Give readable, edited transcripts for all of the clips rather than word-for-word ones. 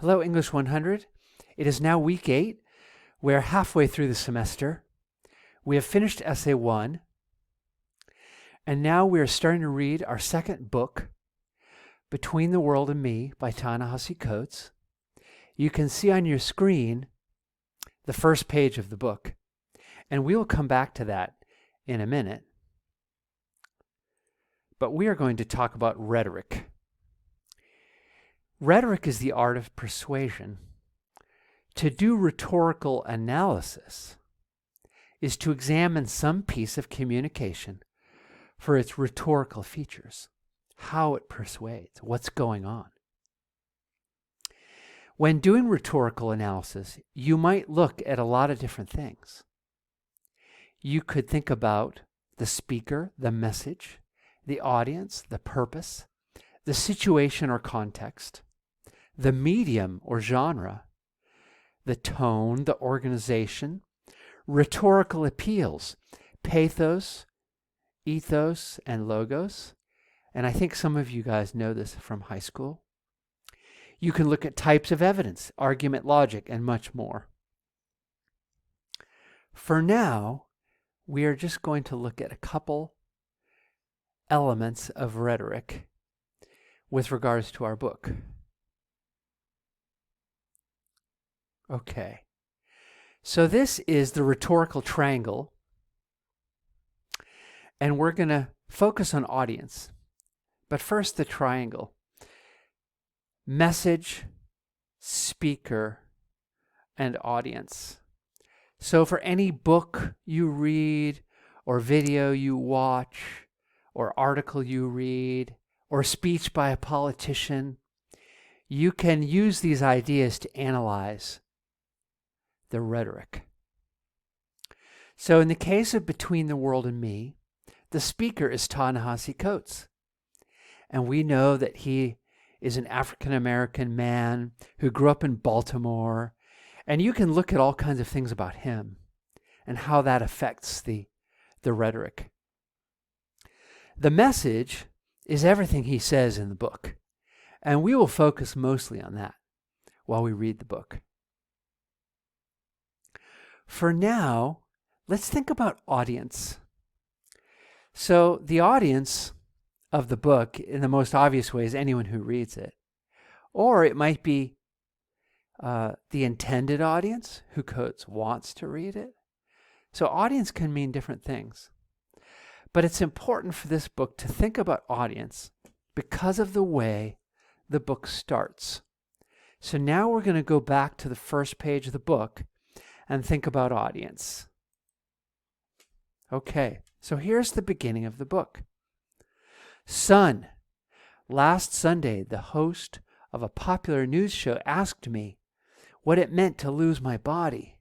Hello, English 100. It is now week 8. We're halfway through the semester. We have finished Essay 1. And now we are starting to read our second book, Between the World and Me by Ta-Nehisi Coates. You can see on your screen the first page of the book. And we will come back to that in a minute. But we are going to talk about rhetoric. Rhetoric is the art of persuasion. To do rhetorical analysis is to examine some piece of communication for its rhetorical features, how it persuades, what's going on. When doing rhetorical analysis, you might look at a lot of different things. You could think about the speaker, the message, the audience, the purpose, the situation or context, the medium or genre, the tone, the organization, rhetorical appeals, pathos, ethos, and logos. And I think some of you guys know this from high school. You can look at types of evidence, argument, logic, and much more. For now, we are just going to look at a couple elements of rhetoric with regards to our book. Okay, so this is the Rhetorical Triangle, and we're going to focus on audience. But first, the triangle. Message, speaker, and audience. So for any book you read, or video you watch, or article you read, or speech by a politician, you can use these ideas to analyze the rhetoric. So in the case of Between the World and Me, the speaker is Ta-Nehisi Coates. And we know that he is an African-American man who grew up in Baltimore. And you can look at all kinds of things about him and how that affects the rhetoric. The message is everything he says in the book. And we will focus mostly on that while we read the book. For now, let's think about audience. So the audience of the book, in the most obvious way, is anyone who reads it. Or it might be the intended audience who Coates wants to read it. So audience can mean different things. But it's important for this book to think about audience because of the way the book starts. So now we're going to go back to the first page of the book and think about audience. Okay, so here's the beginning of the book. Son, last Sunday, the host of a popular news show asked me what it meant to lose my body.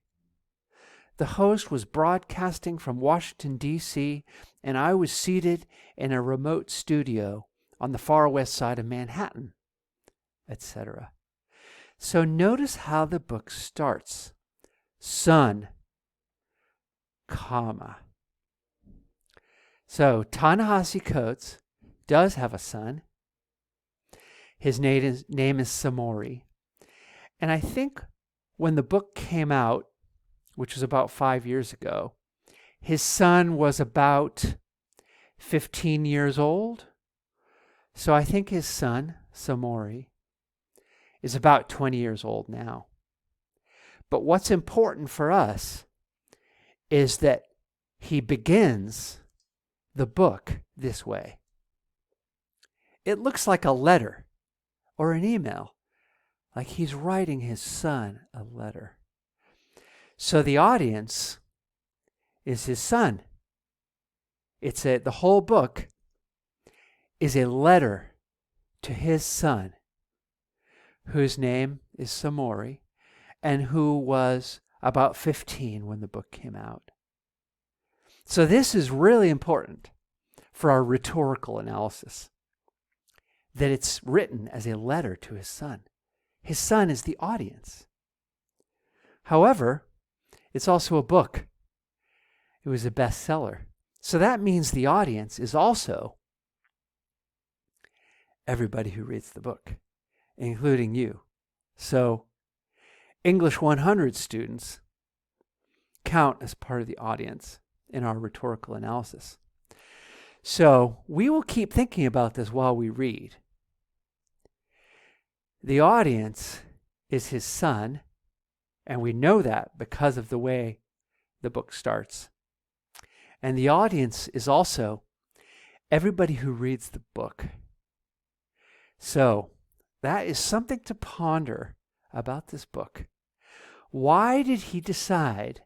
The host was broadcasting from Washington, D.C., and I was seated in a remote studio on the far west side of Manhattan, etc. So notice how the book starts. Son, comma. So Ta-Nehisi Coates does have a son. His name is Samori. And I think when the book came out, which was about 5 years ago, his son was about 15 years old. So I think his son, Samori, is about 20 years old now. But what's important for us is that he begins the book this way. It looks like a letter or an email, like he's writing his son a letter. So the audience is his son. The whole book is a letter to his son, whose name is Samori, and who was about 15 when the book came out. So this is really important for our rhetorical analysis, that it's written as a letter to his son. His son is the audience. However, it's also a book. It was a bestseller. So that means the audience is also everybody who reads the book, including you. So English 100 students count as part of the audience in our rhetorical analysis. So we will keep thinking about this while we read. The audience is his son, and we know that because of the way the book starts. And the audience is also everybody who reads the book. So that is something to ponder about this book. Why did he decide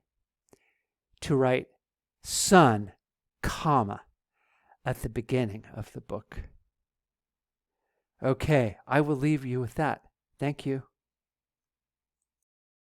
to write son, comma, at the beginning of the book? Okay, I will leave you with that. Thank you.